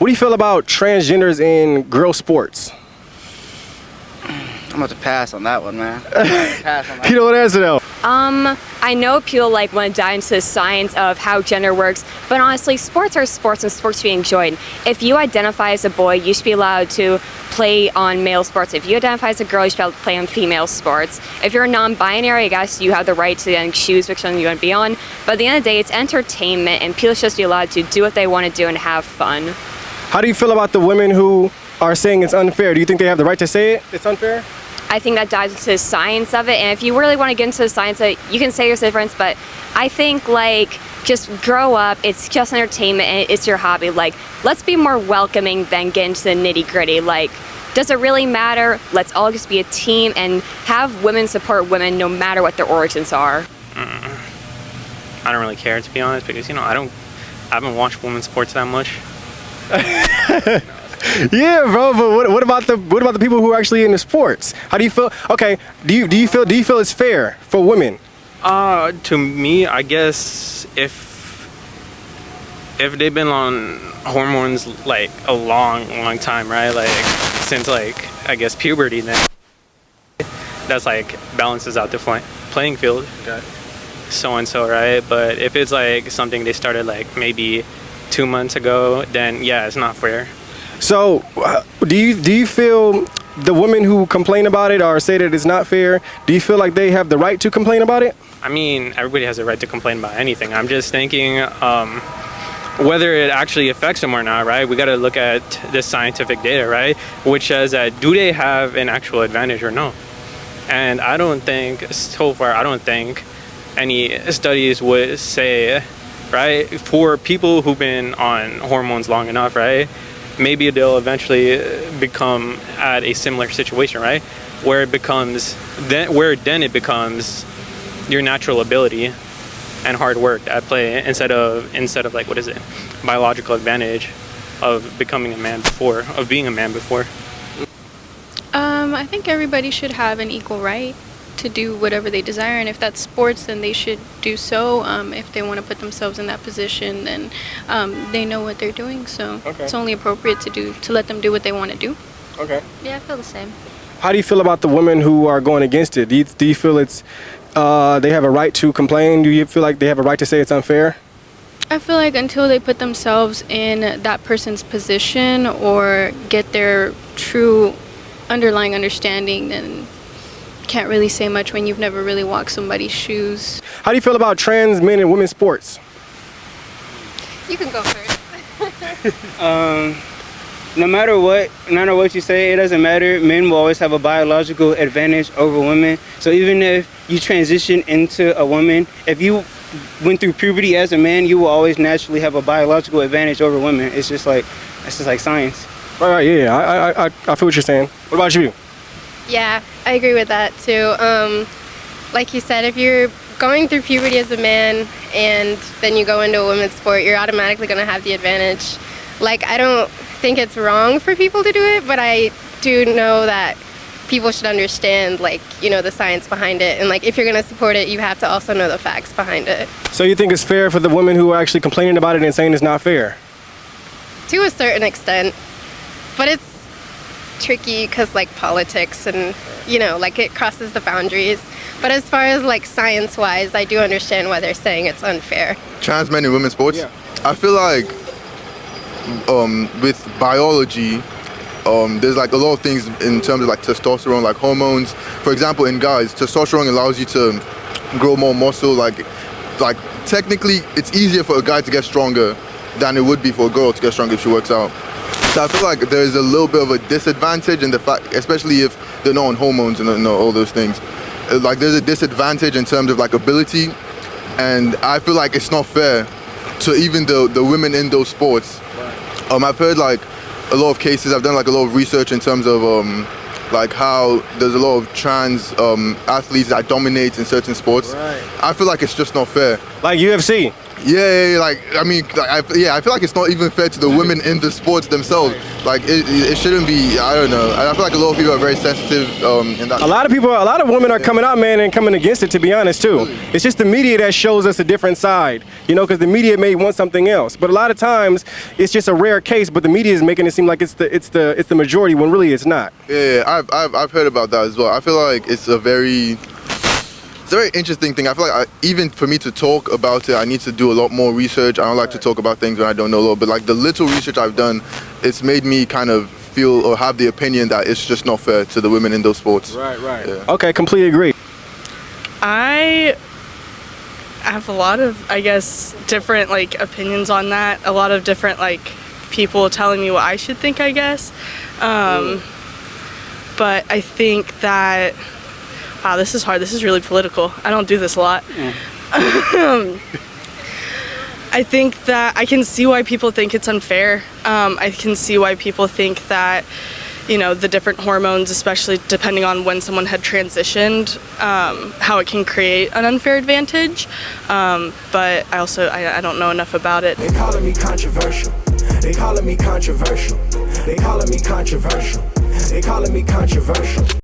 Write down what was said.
What do you feel about transgenders in girl sports? I'm about to pass on that one, man. Pass on that. You don't want to answer though. I know people want to dive into the science of how gender works, but honestly, sports are sports and sports should be enjoyed. If you identify as a boy, you should be allowed to play on male sports. If you identify as a girl, you should be able to play on female sports. If you're non-binary, I guess you have the right to then choose which one you want to be on. But at the end of the day, it's entertainment, and people should just be allowed to do what they want to do and have fun. How do you feel about the women who are saying it's unfair? Do you think they have the right to say it? It's unfair? I think that dives into the science of it, and if you really want to get into the science of it, you can say there's a difference, but I think just grow up. It's just entertainment and it's your hobby. Let's be more welcoming than get into the nitty gritty. Does it really matter? Let's all just be a team and have women support women no matter what their origins are. I don't really care, to be honest, because I haven't watched women's sports that much. Yeah, bro. But what about the people who are actually in the sports? How do you feel? Okay, do you feel it's fair for women? To me, I guess if they've been on hormones a long time, right? Since I guess puberty, then that's balances out the playing field. Okay. So and so, right? But if it's something they started maybe 2 months ago, then yeah, it's not fair. So, do you feel the women who complain about it or say that it's not fair, do you feel like they have the right to complain about it? I mean, everybody has a right to complain about anything. I'm just thinking whether it actually affects them or not, right? We got to look at the scientific data, right? Which says that do they have an actual advantage or no? And I don't think, so far, any studies would say, right, for people who've been on hormones long enough, right, maybe they'll eventually become at a similar situation, right, where it becomes your natural ability and hard work at play instead of biological advantage of becoming a man before, of being a man before. I think everybody should have an equal right to do whatever they desire, and if that's sports, then they should do so. If they want to put themselves in that position, then they know what they're doing, so Okay. It's only appropriate to let them do what they want to do. Okay. Yeah, I feel the same. How do you feel about the women who are going against it? Do you feel it's they have a right to complain? Do you feel like they have a right to say it's unfair? I feel like until they put themselves in that person's position or get their true underlying understanding, then can't really say much when you've never really walked somebody's shoes. How do you feel about trans men in women's sports? You can go first. No matter what you say, it doesn't matter. Men will always have a biological advantage over women. So even if you transition into a woman, if you went through puberty as a man, you will always naturally have a biological advantage over women. It's just like science. Right, yeah. I feel what you're saying. What about you? Yeah, I agree with that too. Like you said, if you're going through puberty as a man and then you go into a women's sport, you're automatically going to have the advantage. I don't think it's wrong for people to do it, but I do know that people should understand, the science behind it. And, if you're going to support it, you have to also know the facts behind it. So you think it's fair for the women who are actually complaining about it and saying it's not fair? To a certain extent. But it's tricky because, politics and, it crosses the boundaries. But as far as, science-wise, I do understand why they're saying it's unfair. Trans men in women's sports? Yeah. I feel like with biology, there's a lot of things in terms of testosterone, hormones. For example, in guys, testosterone allows you to grow more muscle. Technically, it's easier for a guy to get stronger than it would be for a girl to get stronger if she works out. So I feel like there's a little bit of a disadvantage in the fact, especially if they're not on hormones and all those things. There's a disadvantage in terms of ability, and I feel like it's not fair to even the women in those sports. I've heard a lot of cases. I've done a lot of research in terms of how there's a lot of trans athletes that dominate in certain sports. Right. I feel like it's just not fair. Like UFC? Yeah, like I mean, like, I feel like it's not even fair to the women in the sports themselves. Like it shouldn't be. I don't know. I feel like a lot of people are very sensitive in that. A lot of women are coming out, man, and coming against it. To be honest, too, it's just the media that shows us a different side. You know, because the media may want something else, but a lot of times it's just a rare case. But the media is making it seem like it's the majority when really it's not. Yeah, I've heard about that as well. I feel like it's a very interesting thing. I feel like even for me to talk about it, I need to do a lot more research. I don't like to talk about things when I don't know a little bit. Like the little research I've done, it's made me kind of feel or have the opinion that it's just not fair to the women in those sports. Right. Yeah. Okay, completely agree. I have a lot of, I guess, different like opinions on that. A lot of different like people telling me what I should think, I guess. But I think that, wow, this is hard. This is really political. I don't do this a lot. I think that I can see why people think it's unfair. I can see why people think that, you know, the different hormones, especially depending on when someone had transitioned, how it can create an unfair advantage. But I don't know enough about it. They calling me controversial. They calling me controversial. They calling me controversial. They calling me controversial.